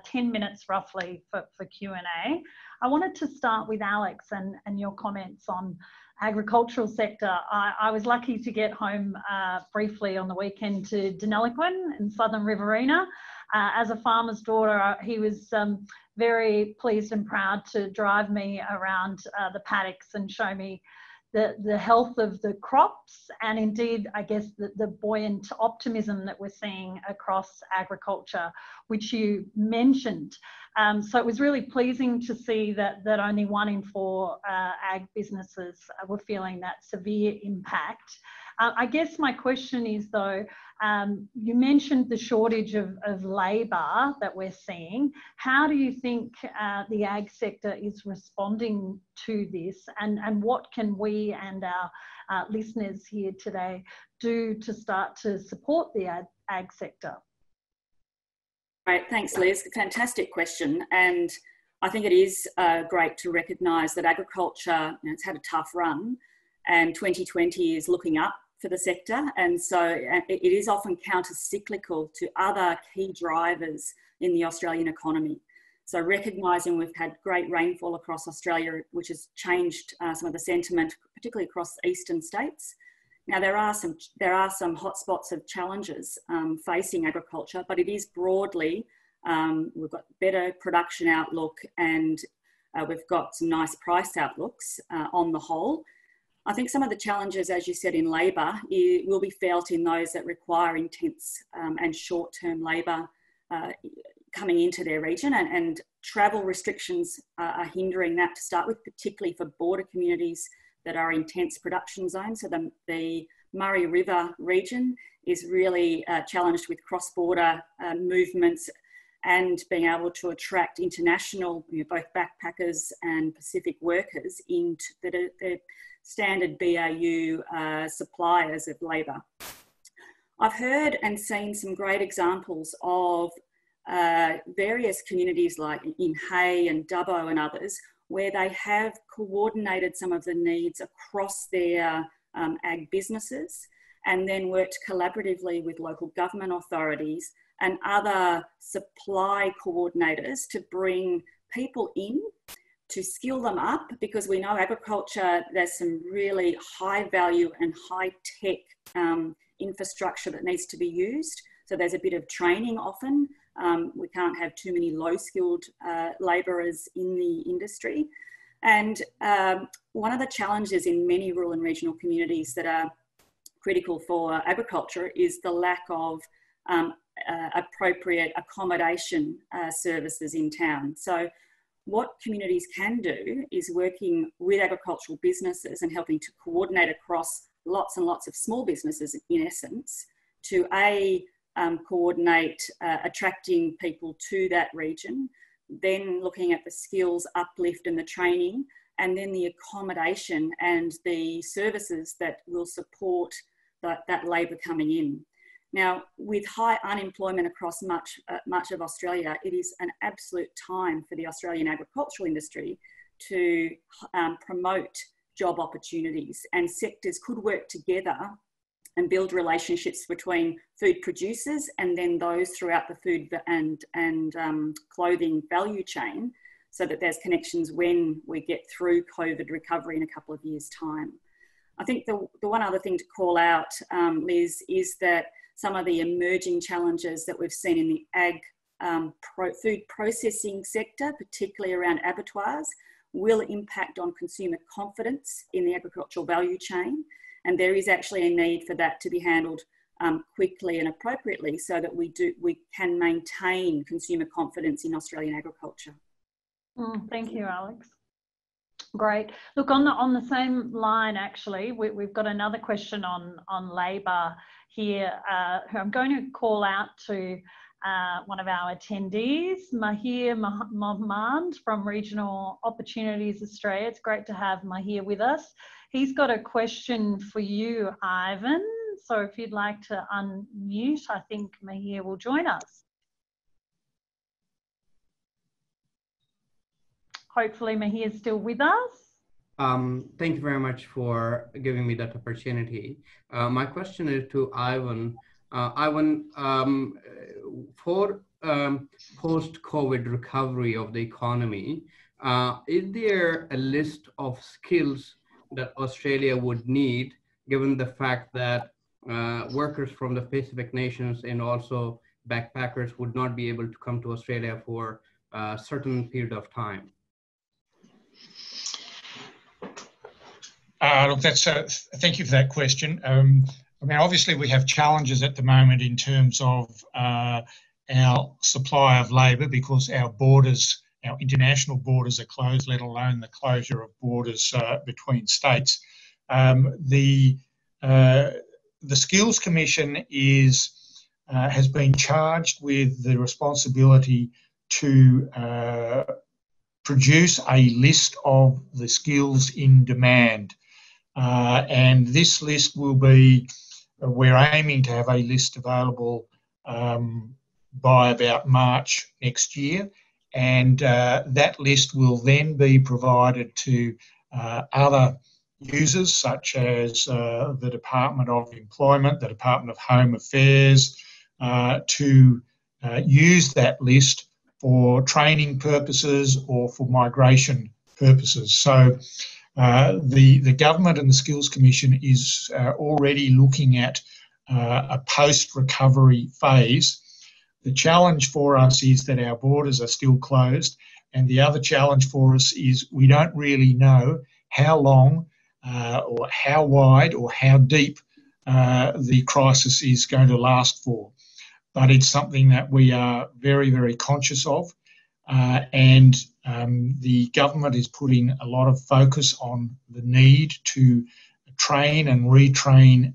10 minutes roughly for Q&A. I wanted to start with Alex and your comments on agricultural sector. I was lucky to get home briefly on the weekend to Deniliquin in Southern Riverina. As a farmer's daughter, he was very pleased and proud to drive me around the paddocks and show me the health of the crops and indeed, I guess, the buoyant optimism that we're seeing across agriculture, which you mentioned. So it was really pleasing to see that only 1 in 4 ag businesses were feeling that severe impact. I guess my question is though, you mentioned the shortage of labour that we're seeing. How do you think the ag sector is responding to this, and what can we and our listeners here today do to start to support the ag sector? Great, thanks Liz, fantastic question. And I think it is great to recognise that agriculture, you know, it's had a tough run and 2020 is looking up for the sector, and so it is often counter-cyclical to other key drivers in the Australian economy. So recognising we've had great rainfall across Australia, which has changed some of the sentiment, particularly across eastern states. Now there are some hotspots of challenges facing agriculture, but it is broadly, we've got better production outlook and we've got some nice price outlooks on the whole. I think some of the challenges, as you said, in labour will be felt in those that require intense and short-term labour coming into their region, and travel restrictions are hindering that to start with, particularly for border communities that are intense production zones. So the Murray River region is really challenged with cross-border movements and being able to attract international, both backpackers and Pacific workers into the standard BAU suppliers of labour. I've heard and seen some great examples of various communities like in Hay and Dubbo and others, where they have coordinated some of the needs across their ag businesses and then worked collaboratively with local government authorities and other supply coordinators to bring people in, to skill them up, because we know agriculture, there's some really high value and high tech infrastructure that needs to be used. So there's a bit of training often. We can't have too many low-skilled labourers in the industry. And one of the challenges in many rural and regional communities that are critical for agriculture is the lack of appropriate accommodation services in town. So what communities can do is working with agricultural businesses and helping to coordinate across lots and lots of small businesses, in essence, to coordinate attracting people to that region, then looking at the skills uplift and the training, and then the accommodation and the services that will support that labour coming in. Now, with high unemployment across much of Australia, it is an absolute time for the Australian agricultural industry to promote job opportunities, and sectors could work together and build relationships between food producers and then those throughout the food and clothing value chain, so that there's connections when we get through COVID recovery in a couple of years' time. I think the one other thing to call out, Liz, is that some of the emerging challenges that we've seen in the ag food processing sector, particularly around abattoirs, will impact on consumer confidence in the agricultural value chain. And there is actually a need for that to be handled quickly and appropriately, so that we can maintain consumer confidence in Australian agriculture. Thank you, Alex. Great. Look, on the same line, actually, we've got another question on labour here, who I'm going to call out to one of our attendees, Mahir Mohammad from Regional Opportunities Australia. It's great to have Mahir with us. He's got a question for you, Ivan. So if you'd like to unmute, I think Mahir will join us. Hopefully Mahir is still with us. Thank you very much for giving me that opportunity. My question is to Ivan. Ivan, for post-COVID recovery of the economy, is there a list of skills that Australia would need, given the fact that workers from the Pacific nations and also backpackers would not be able to come to Australia for a certain period of time? Look, thank you for that question. I mean, obviously we have challenges at the moment in terms of our supply of labour, because our borders, our international borders are closed, let alone the closure of borders between states. The Skills Commission has been charged with the responsibility to produce a list of the skills in demand. And this list will be, we're aiming to have a list available by about March next year. And that list will then be provided to other users, such as the Department of Employment, the Department of Home Affairs, to use that list for training purposes or for migration purposes. So the government and the Skills Commission is already looking at a post-recovery phase. The challenge for us is that our borders are still closed, and the other challenge for us is we don't really know how long or how wide or how deep the crisis is going to last for. But it's something that we are very, very conscious of, and the government is putting a lot of focus on the need to train and retrain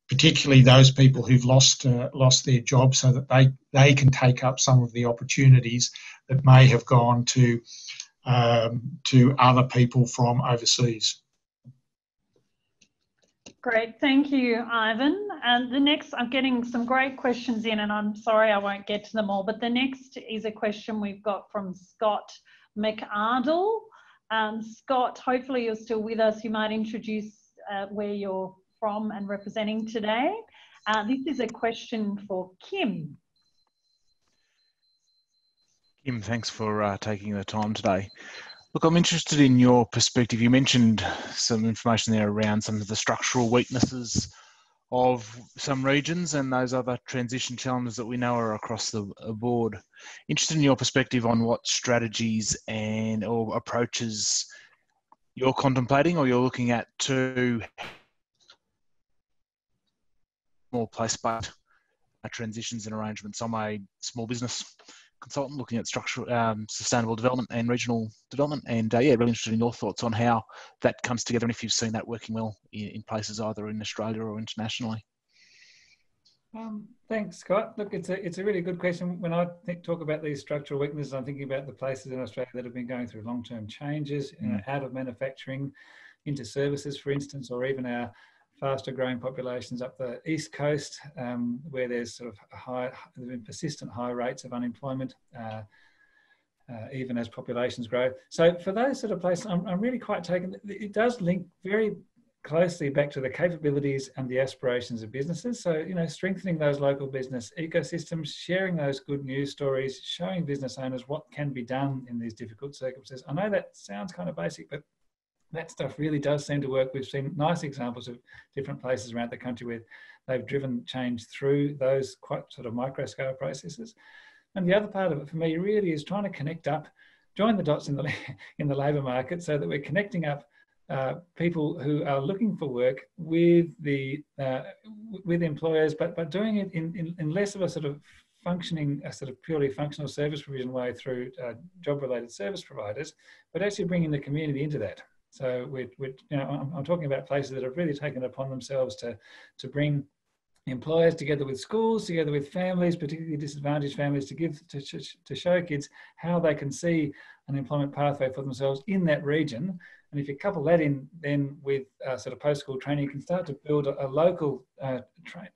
particularly those people who've lost their jobs, so that they can take up some of the opportunities that may have gone to other people from overseas. Great, thank you, Ivan. And the next, I'm getting some great questions in, and I'm sorry I won't get to them all, but the next is a question we've got from Scott McArdle. Scott, hopefully you're still with us. You might introduce where you're from and representing today. This is a question for Kim. Kim, thanks for taking the time today. Look, I'm interested in your perspective. You mentioned some information there around some of the structural weaknesses of some regions and those other transition challenges that we know are across the board. Interested in your perspective on what strategies and or approaches you're contemplating or you're looking at to more place-based transitions and arrangements. I'm a small business consultant looking at structural, sustainable development and regional development, and yeah, really interested in your thoughts on how that comes together and if you've seen that working well in places either in Australia or internationally. Thanks, Scott. Look, it's a really good question. When I talk about these structural weaknesses, I'm thinking about the places in Australia that have been going through long-term changes, you know, out of manufacturing into services, for instance, or even our faster growing populations up the East Coast, where there's sort of there's been persistent high rates of unemployment, even as populations grow. So for those sort of places, I'm really quite taken. It does link very closely back to the capabilities and the aspirations of businesses. So, you know, strengthening those local business ecosystems, sharing those good news stories, showing business owners what can be done in these difficult circumstances. I know that sounds kind of basic, but that stuff really does seem to work. We've seen nice examples of different places around the country where they've driven change through those quite sort of micro scale processes. And the other part of it for me really is trying to connect up, join the dots in the labour market so that we're connecting up people who are looking for work with with employers, but doing it in less of a sort of purely functional service provision way through job-related service providers, but actually bringing the community into that. So I'm talking about places that have really taken it upon themselves to bring employers together with schools, together with families, particularly disadvantaged families, to show kids how they can see an employment pathway for themselves in that region. And if you couple that in then with sort of post-school training, you can start to build a local,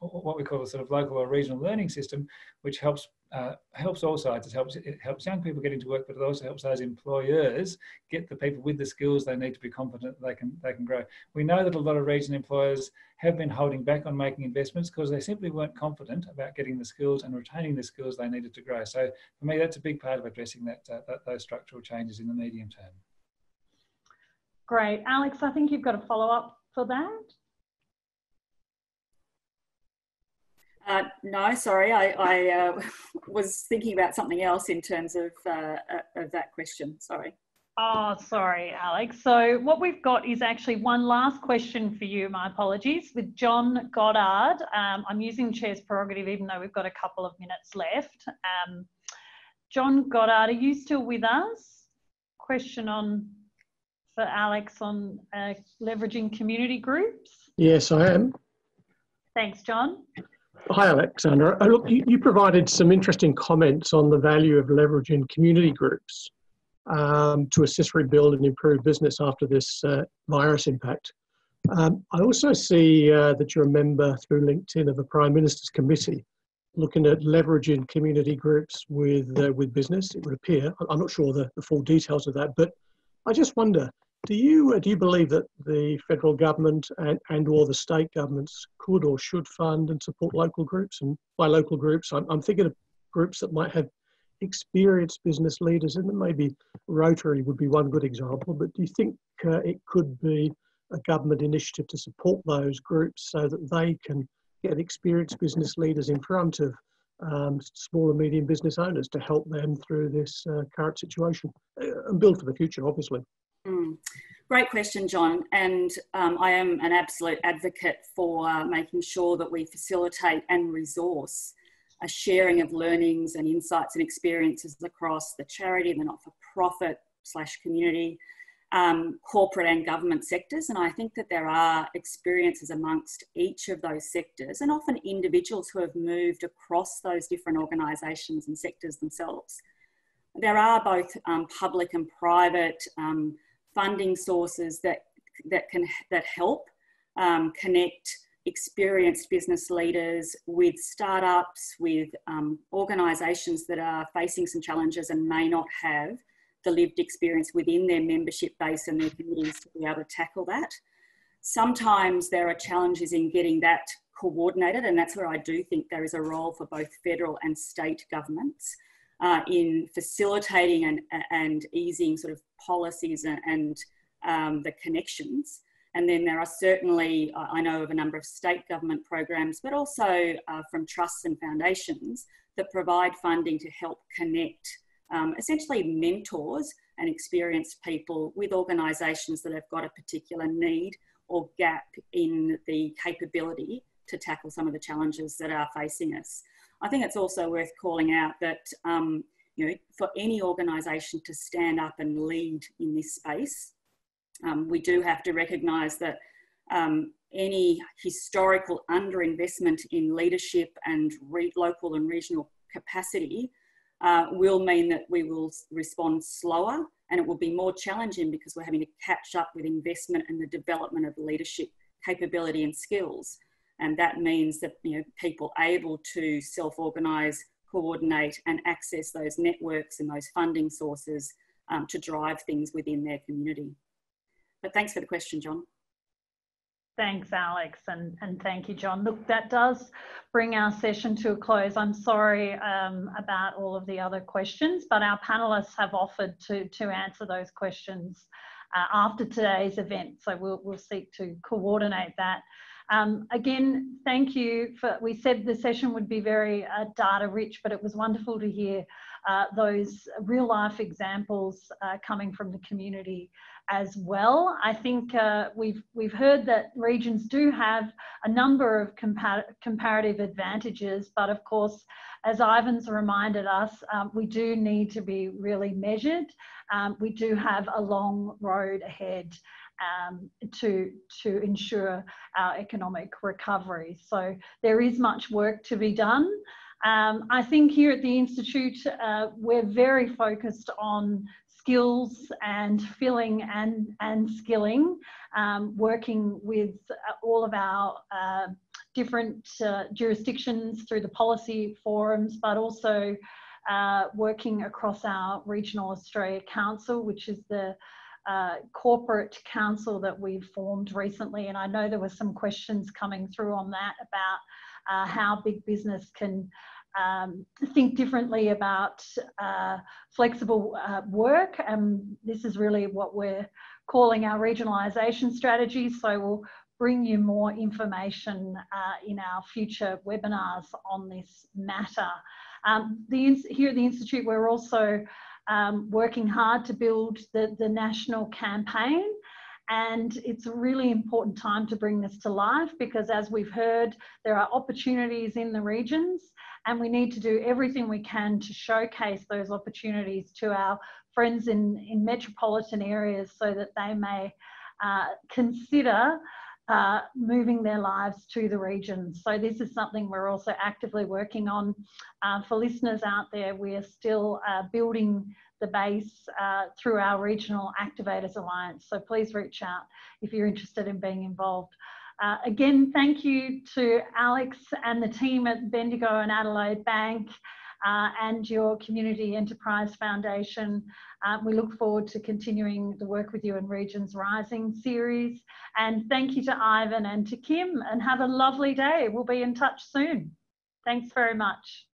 what we call a sort of local or regional learning system, which helps all sides. It helps young people get into work, but it also helps those employers get the people with the skills they need to be confident they can grow. We know that a lot of regional employers have been holding back on making investments because they simply weren't confident about getting the skills and retaining the skills they needed to grow. So for me, that's a big part of addressing those structural changes in the medium term. Great. Alex, I think you've got a follow-up for that. No, sorry, I was thinking about something else in terms of that question, sorry. Oh, sorry, Alex. So what we've got is actually one last question for you, my apologies, with John Goddard. I'm using Chair's prerogative even though we've got a couple of minutes left. John Goddard, are you still with us? Question for Alex on leveraging community groups. Yes, I am. Thanks, John. Hi, Alexandra. Look, you provided some interesting comments on the value of leveraging community groups to assist, rebuild and improve business after this virus impact. I also see that you're a member through LinkedIn of the Prime Minister's Committee looking at leveraging community groups with business, it would appear. I'm not sure the full details of that, but I just wonder, do you believe that the federal government and or the state governments could or should fund and support local groups? And by local groups, I'm thinking of groups that might have experienced business leaders, and maybe Rotary would be one good example, but do you think it could be a government initiative to support those groups so that they can get experienced business leaders in front of small and medium business owners to help them through this current situation and build for the future, obviously? Great question, John. And I am an absolute advocate for making sure that we facilitate and resource a sharing of learnings and insights and experiences across the charity, the not-for-profit / community, corporate and government sectors. And I think that there are experiences amongst each of those sectors, and often individuals who have moved across those different organisations and sectors themselves. There are both public and private funding sources that help connect experienced business leaders with startups, with organisations that are facing some challenges and may not have the lived experience within their membership base and their communities to be able to tackle that. Sometimes there are challenges in getting that coordinated, and that's where I do think there is a role for both federal and state governments in facilitating and easing sort of policies and the connections. And then there are certainly, I know of a number of state government programs, but also from trusts and foundations that provide funding to help connect essentially mentors and experienced people with organisations that have got a particular need or gap in the capability to tackle some of the challenges that are facing us. I think it's also worth calling out that for any organisation to stand up and lead in this space, we do have to recognise that any historical underinvestment in leadership and local and regional capacity will mean that we will respond slower, and it will be more challenging because we're having to catch up with investment and the development of leadership capability and skills. And that means that people able to self-organise, coordinate and access those networks and those funding sources to drive things within their community. But thanks for the question, John. Thanks, Alex, and thank you, John. Look, that does bring our session to a close. I'm sorry about all of the other questions, but our panellists have offered to answer those questions after today's event, so we'll seek to coordinate that. Again, thank you we said the session would be very data rich, but it was wonderful to hear those real life examples coming from the community as well. I think we've heard that regions do have a number of comparative advantages, but of course, as Ivan's reminded us, we do need to be really measured. We do have a long road ahead to ensure our economic recovery. So there is much work to be done. I think here at the Institute, we're very focused on skills and filling and skilling, working with all of our different jurisdictions through the policy forums, but also working across our Regional Australia Council, which is the corporate council that we've formed recently. And I know there were some questions coming through on that about how big business can think differently about flexible work. This is really what we're calling our regionalisation strategy. So we'll bring you more information in our future webinars on this matter. Here at the Institute, we're also working hard to build the national campaign. And it's a really important time to bring this to life because, as we've heard, there are opportunities in the regions and we need to do everything we can to showcase those opportunities to our friends in metropolitan areas so that they may consider moving their lives to the regions. So this is something we're also actively working on. For listeners out there, we are still building the base through our Regional Activators Alliance. So please reach out if you're interested in being involved. Again, thank you to Alex and the team at Bendigo and Adelaide Bank and your Community Enterprise Foundation. We look forward to continuing the Work With You in Regions Rising series. And thank you to Ivan and to Kim, and have a lovely day. We'll be in touch soon. Thanks very much.